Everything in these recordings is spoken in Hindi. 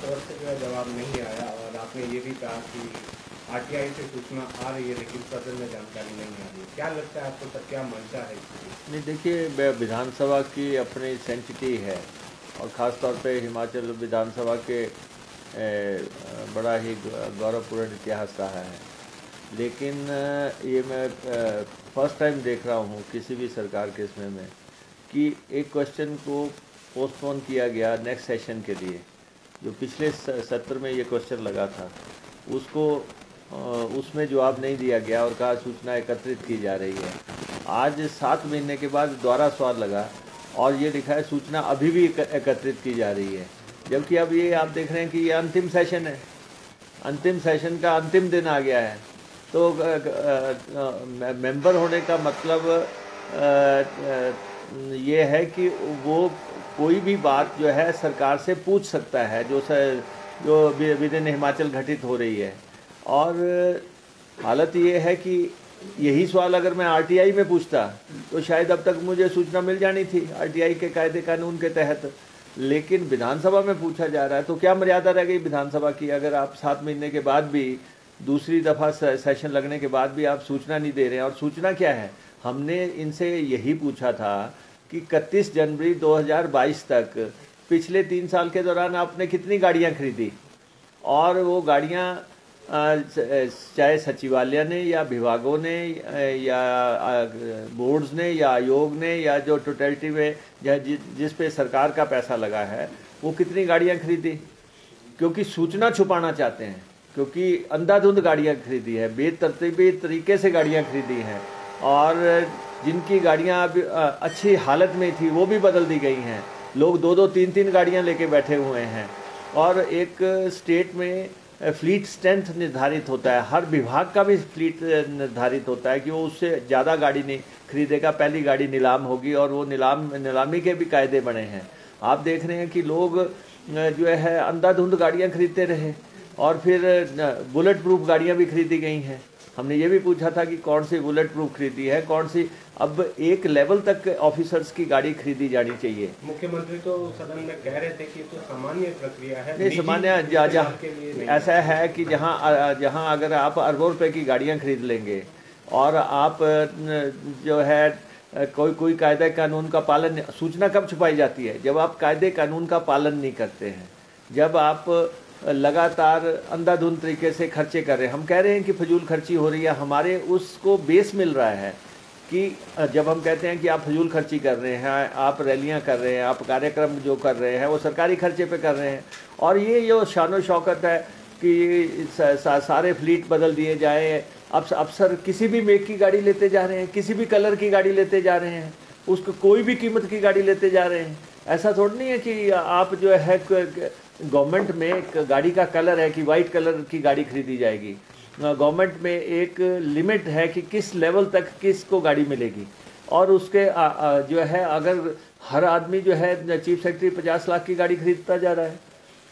ओर से जो है जवाब नहीं आया और आपने ये भी कहा कि आरटीआई से सूचना आ रही है लेकिन सदन में जानकारी नहीं आ रही है। क्या लगता है आपको, तब क्या मंशा है इसकी? नहीं, देखिए, विधानसभा की अपनी सेंसिटी है और ख़ास तौर पे हिमाचल विधानसभा के बड़ा ही गौरवपूर्ण इतिहास रहा है। लेकिन ये मैं फर्स्ट टाइम देख रहा हूँ किसी भी सरकार के इसमें में कि एक क्वेश्चन को पोस्टपोन किया गया नेक्स्ट सेशन के लिए। जो पिछले सत्र में ये क्वेश्चन लगा था उसको उसमें जवाब नहीं दिया गया और कहा सूचना एकत्रित की जा रही है। आज 7 महीने के बाद दोबारा सवाल लगा और ये लिखा है सूचना अभी भी एकत्रित की जा रही है, जबकि अब ये आप देख रहे हैं कि ये अंतिम सेशन है, अंतिम सेशन का अंतिम दिन आ गया है। तो मेंबर होने का मतलब ये है कि वो कोई भी बात जो है सरकार से पूछ सकता है जो विद इन हिमाचल घटित हो रही है। और हालत ये है कि यही सवाल अगर मैं आरटीआई में पूछता तो शायद अब तक मुझे सूचना मिल जानी थी आरटीआई के कायदे कानून के तहत, लेकिन विधानसभा में पूछा जा रहा है। तो क्या मर्यादा रह गई विधानसभा की? अगर आप 7 महीने के बाद भी दूसरी दफ़ा सेशन लगने के बाद भी आप सूचना नहीं दे रहे हैं। और सूचना क्या है? हमने इनसे यही पूछा था कि 31 जनवरी 2022 तक पिछले 3 साल के दौरान आपने कितनी गाड़ियां खरीदी, और वो गाड़ियां चाहे सचिवालय ने या विभागों ने या बोर्ड्स ने या आयोग ने या जो टोटलिटी में जिस पे सरकार का पैसा लगा है वो कितनी गाड़ियां खरीदी। क्योंकि सूचना छुपाना चाहते हैं, क्योंकि अंधाधुंध गाड़ियां खरीदी है, बेतरतीबी तरीके से गाड़ियां खरीदी हैं, और जिनकी गाड़ियां अब अच्छी हालत में थी वो भी बदल दी गई हैं। लोग 2-2, 3-3 गाड़ियां लेके बैठे हुए हैं। और एक स्टेट में फ्लीट स्ट्रेंथ निर्धारित होता है, हर विभाग का भी फ्लीट निर्धारित होता है कि वो उससे ज़्यादा गाड़ी नहीं खरीदेगा, पहली गाड़ी नीलाम होगी, और वो नीलामी के भी कायदे बने हैं। आप देख रहे हैं कि लोग जो है अंधाधुंध गाड़ियां खरीदते रहे, और फिर बुलेट प्रूफ गाड़ियां भी खरीदी गई हैं। हमने ये भी पूछा था कि कौन सी बुलेट प्रूफ खरीदी है, कौन सी। अब एक लेवल तक ऑफिसर्स की गाड़ी खरीदी जानी चाहिए। मुख्यमंत्री तो सदन में कह रहे थे कि तो सामान्य प्रक्रिया है, नहीं सामान्य ऐसा है कि जहां अगर आप अरबों रुपए की गाड़ियां खरीद लेंगे और आप जो है कोई कायदे कानून का पालन, सूचना कब छुपाई जाती है? जब आप कायदे कानून का पालन नहीं करते हैं, जब आप लगातार अंधाधुंध तरीके से खर्चे कर रहे हैं। हम कह रहे हैं कि फजूल खर्ची हो रही है, हमारे उसको बेस मिल रहा है कि जब हम कहते हैं कि आप फजूल खर्ची कर रहे हैं, आप रैलियां कर रहे हैं, आप कार्यक्रम जो कर रहे हैं वो सरकारी खर्चे पे कर रहे हैं। और ये जो शानो शौकत है कि सारे फ्लीट बदल दिए जाए, अब अफसर किसी भी मेक की गाड़ी लेते जा रहे हैं, किसी भी कलर की गाड़ी लेते जा रहे हैं, उसको कोई भी कीमत की गाड़ी लेते जा रहे हैं। ऐसा थोड़ा नहीं है कि आप जो है गवर्नमेंट में एक गाड़ी का कलर है कि वाइट कलर की गाड़ी खरीदी जाएगी। गवर्नमेंट में एक लिमिट है कि किस लेवल तक किसको गाड़ी मिलेगी, और उसके जो है अगर हर आदमी जो है चीफ सेक्रेटरी 50 लाख की गाड़ी खरीदता जा रहा है,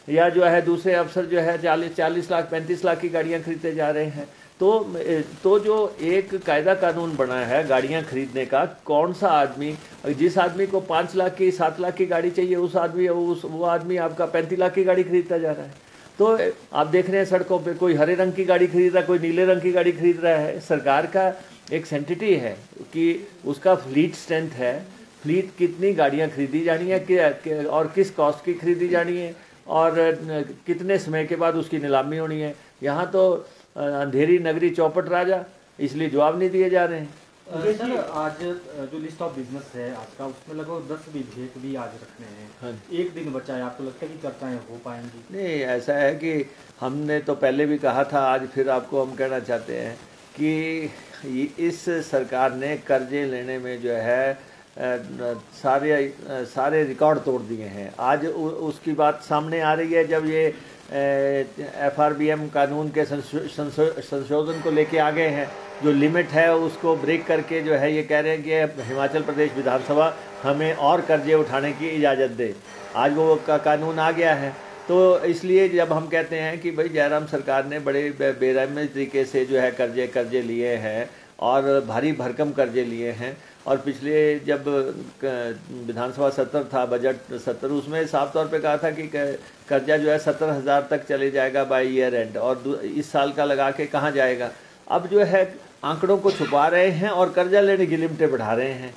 या जो है दूसरे अफसर जो है 40 लाख 35 लाख की गाड़ियां खरीदते जा रहे हैं, तो जो एक कायदा कानून बना है गाड़ियां खरीदने का, कौन सा आदमी, जिस आदमी को 5 लाख की 7 लाख की गाड़ी चाहिए वो आदमी आपका 35 लाख की गाड़ी खरीदता जा रहा है। तो आप देख रहे हैं सड़कों पे कोई हरे रंग की गाड़ी खरीद रहा है, कोई नीले रंग की गाड़ी खरीद रहा है। सरकार का एक सेंटिटी है कि उसका फ्लीट स्ट्रेंथ है, फ्लीट कितनी गाड़ियाँ खरीदी जानी है और किस कॉस्ट की खरीदी जानी है, और कितने समय के बाद उसकी नीलामी होनी है। यहाँ तो अंधेरी नगरी चौपट राजा, इसलिए जवाब नहीं दिए जा रहे हैं। सर, आज जो लिस्ट ऑफ बिजनेस है आज का, उसमें लगभग 10 विधेयक भी आज रखने हैं। हाँ। एक दिन बचा है, आपको लगता है कि चर्चाएं हो पाएंगी? नहीं, ऐसा है कि हमने तो पहले भी कहा था, आज फिर आपको हम कहना चाहते हैं कि इस सरकार ने कर्जे लेने में जो है सारे रिकॉर्ड तोड़ दिए हैं। आज उसकी बात सामने आ रही है जब ये FRBM कानून के संशोधन को लेके आ गए हैं, जो लिमिट है उसको ब्रेक करके जो है ये कह रहे हैं कि हिमाचल प्रदेश विधानसभा हमें और कर्जे उठाने की इजाज़त दे। आज वो कानून आ गया है। तो इसलिए जब हम कहते हैं कि भाई जयराम सरकार ने बड़े बेरहमी तरीके से जो है कर्जे लिए हैं और भारी भरकम कर्जे लिए हैं, और पिछले जब विधानसभा सत्र था, बजट सत्र, उसमें साफ तौर पे कहा था कि कर्जा जो है 70,000 तक चले जाएगा बाय ईयर एंड, और इस साल का लगा के कहाँ जाएगा। अब जो है आंकड़ों को छुपा रहे हैं और कर्जा लेने की लिमिटें बढ़ा रहे हैं।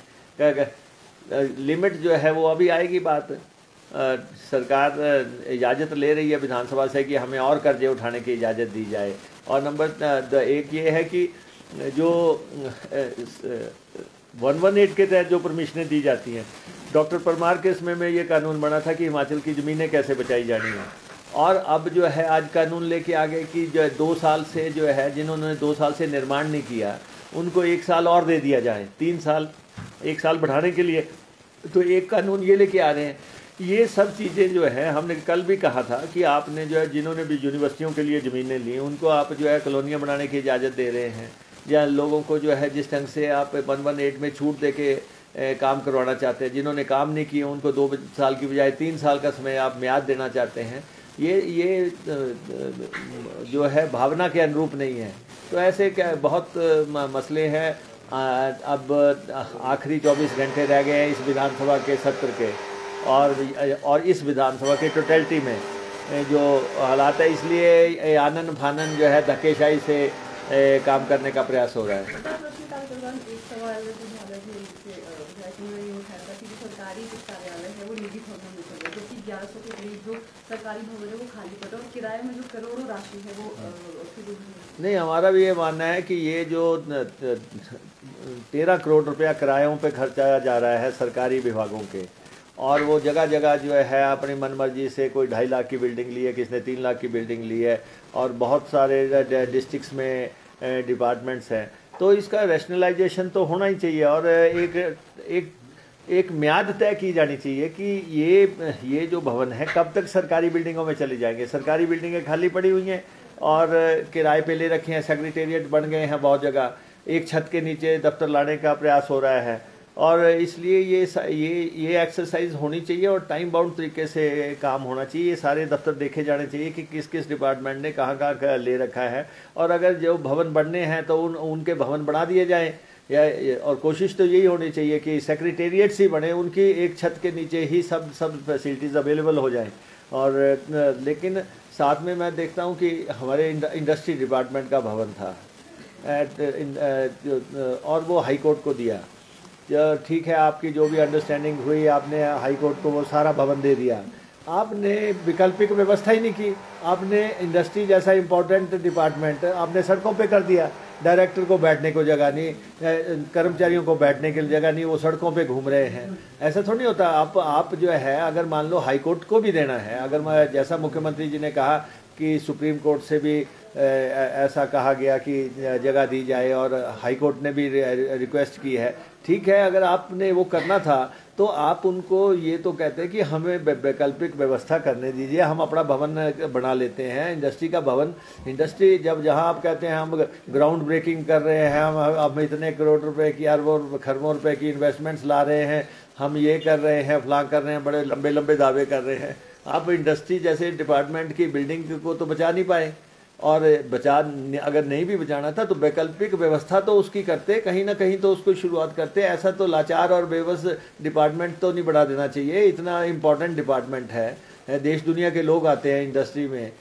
लिमिट जो है वो अभी आएगी बात। सरकार इजाज़त ले रही है विधानसभा से कि हमें और कर्जे उठाने की इजाज़त दी जाए। और नंबर एक ये है कि जो 118 के तहत जो परमिशनें दी जाती हैं, डॉक्टर परमार के समय में ये कानून बना था कि हिमाचल की ज़मीनें कैसे बचाई जानी हैं, और अब जो है आज कानून लेके आ गए कि जो है 2 साल से जो है जिन्होंने 2 साल से निर्माण नहीं किया उनको 1 साल और दे दिया जाए, 3 साल, 1 साल बढ़ाने के लिए। तो एक कानून ये लेके आ रहे हैं। ये सब चीज़ें जो है, हमने कल भी कहा था कि आपने जो है जिन्होंने भी यूनिवर्सिटियों के लिए ज़मीनें ली उनको आप जो है कॉलोनियाँ बनाने की इजाज़त दे रहे हैं, या लोगों को जो है जिस ढंग से आप 118 में छूट दे के काम करवाना चाहते हैं, जिन्होंने काम नहीं किए उनको 2 साल की बजाय 3 साल का समय आप म्याद देना चाहते हैं, ये जो है भावना के अनुरूप नहीं है। तो ऐसे क्या बहुत मसले हैं। अब आखिरी 24 घंटे रह गए हैं इस विधानसभा के सत्र के, और इस विधानसभा के टोटलिटी में जो हालात है, इसलिए आनन फानन जो है धक्केशाही से काम करने का प्रयास हो रहा है। सरकारी जो कार्यालय है वो निजी भवनों में चल रहा है, जबकि 1100 के करीब जो सरकारी भवन है वो खाली पड़ा और किराए में जो करोड़ों राशि है वो नहीं। हमारा भी ये मानना है कि ये जो 13 करोड़ रुपया किरायों पे खर्चाया जा रहा है सरकारी विभागों के, और वो जगह जगह जो है अपनी मनमर्जी से कोई 2.5 लाख की बिल्डिंग ली है, किसने 3 लाख की बिल्डिंग ली है, और बहुत सारे डिस्ट्रिक्ट्स में डिपार्टमेंट्स हैं। तो इसका रैशनलाइजेशन तो होना ही चाहिए, और एक म्याद तय की जानी चाहिए कि ये जो भवन है कब तक सरकारी बिल्डिंगों में चले जाएंगे। सरकारी बिल्डिंगें खाली पड़ी हुई हैं और किराए पे ले रखे हैं, सेक्रेटेरिएट बन गए हैं बहुत जगह, एक छत के नीचे दफ्तर लाने का प्रयास हो रहा है, और इसलिए ये एक्सरसाइज होनी चाहिए और टाइम बाउंड तरीके से काम होना चाहिए। ये सारे दफ्तर देखे जाने चाहिए कि किस किस डिपार्टमेंट ने कहाँ कहाँ ले रखा है, और अगर जो भवन बनने हैं तो उनके भवन बढ़ा दिए जाएँ, और कोशिश तो यही होनी चाहिए कि सेक्रेटेरिएट्स ही बने, उनकी एक छत के नीचे ही सब फैसिलिटीज़ अवेलेबल हो जाएं। और लेकिन साथ में मैं देखता हूं कि हमारे इंडस्ट्री डिपार्टमेंट का भवन था और वो हाई कोर्ट को दिया। ठीक है, आपकी जो भी अंडरस्टैंडिंग हुई, आपने हाई कोर्ट को वो सारा भवन दे दिया, आपने वैकल्पिक व्यवस्था ही नहीं की। आपने इंडस्ट्री जैसा इम्पोर्टेंट डिपार्टमेंट आपने सड़कों पे कर दिया। डायरेक्टर को बैठने को जगह नहीं, कर्मचारियों को बैठने के लिए जगह नहीं, वो सड़कों पे घूम रहे हैं। ऐसा थोड़ी होता। आप जो है, अगर मान लो हाई कोर्ट को भी देना है, अगर मैं जैसा मुख्यमंत्री जी ने कहा कि सुप्रीम कोर्ट से भी ऐसा कहा गया कि जगह दी जाए और हाई कोर्ट ने भी रिक्वेस्ट की है, ठीक है, अगर आपने वो करना था तो आप उनको ये तो कहते हैं कि हमें वैकल्पिक व्यवस्था करने दीजिए, हम अपना भवन बना लेते हैं, इंडस्ट्री का भवन। इंडस्ट्री जहाँ आप कहते हैं हम ग्राउंड ब्रेकिंग कर रहे हैं, हम इतने करोड़ रुपए की, अरबों खरबों रुपए की इन्वेस्टमेंट्स ला रहे हैं, हम ये कर रहे हैं, फलां कर रहे हैं, बड़े लंबे लंबे दावे कर रहे हैं, आप इंडस्ट्री जैसे डिपार्टमेंट की बिल्डिंग को तो बचा नहीं पाए। और अगर नहीं भी बचाना था तो वैकल्पिक व्यवस्था तो उसकी करते, कहीं ना कहीं तो उसको शुरुआत करते। ऐसा तो लाचार और बेबस डिपार्टमेंट तो नहीं बढ़ा देना चाहिए। इतना इम्पोर्टेंट डिपार्टमेंट है, देश दुनिया के लोग आते हैं इंडस्ट्री में,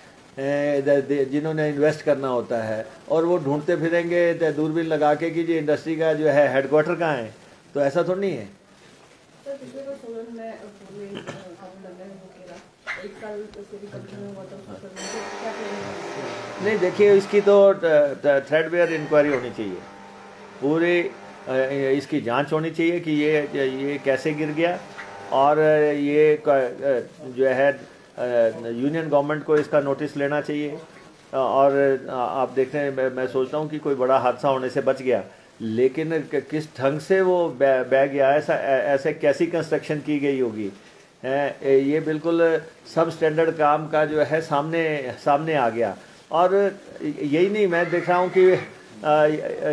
जिन्होंने इन्वेस्ट करना होता है, और वो ढूंढते फिरेंगे दूरबीन लगा के कि जी इंडस्ट्री का जो है हेडक्वार्टर कहाँ है। तो ऐसा तो नहीं है। नहीं, देखिए, इसकी तो थ्रेडवेयर इंक्वायरी होनी चाहिए, पूरी इसकी जांच होनी चाहिए कि ये कैसे गिर गया, और ये जो है यूनियन गवर्नमेंट को इसका नोटिस लेना चाहिए। और आप देखते हैं, मैं सोचता हूँ कि कोई बड़ा हादसा होने से बच गया, लेकिन किस ढंग से वो बह गया, ऐसे कैसी कंस्ट्रक्शन की गई होगी, ये बिल्कुल सब स्टैंडर्ड काम का जो है सामने आ गया। और यही नहीं, मैं देख रहा हूँ कि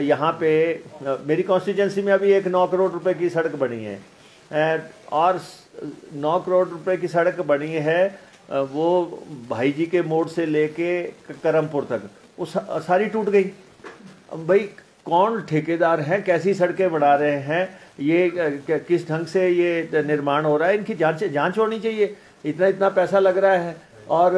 यहाँ पे मेरी कॉन्स्टिट्यूंसी में अभी एक 9 करोड़ रुपए की सड़क बनी है, और 9 करोड़ रुपए की सड़क बनी है वो भाई जी के मोड़ से लेके करमपुर तक, वो सारी टूट गई। भाई कौन ठेकेदार हैं, कैसी सड़कें बना रहे हैं, ये किस ढंग से ये निर्माण हो रहा है, इनकी जांच होनी चाहिए। इतना पैसा लग रहा है, और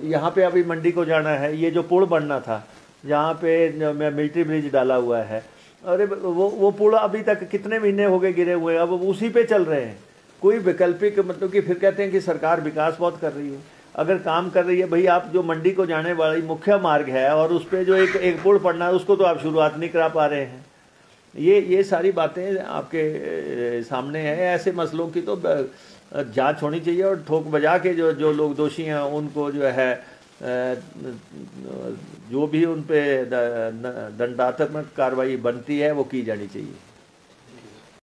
यहाँ पे अभी मंडी को जाना है, ये जो पुल बनना था जहाँ पे मिलिट्री ब्रिज डाला हुआ है, अरे वो पुल अभी तक कितने महीने हो गए गिरे हुए, अब उसी पे चल रहे हैं। कोई वैकल्पिक, मतलब कि फिर कहते हैं कि सरकार विकास बहुत कर रही है। अगर काम कर रही है भाई, आप जो मंडी को जाने वाली मुख्य मार्ग है और उस पर जो एक पुल पड़ना है, उसको तो आप शुरुआत नहीं करा पा रहे हैं। ये सारी बातें आपके सामने हैं। ऐसे मसलों की तो जांच होनी चाहिए, और ठोक बजा के जो लोग दोषी हैं उनको जो है जो भी उन पे दंडात्मक कार्रवाई बनती है वो की जानी चाहिए।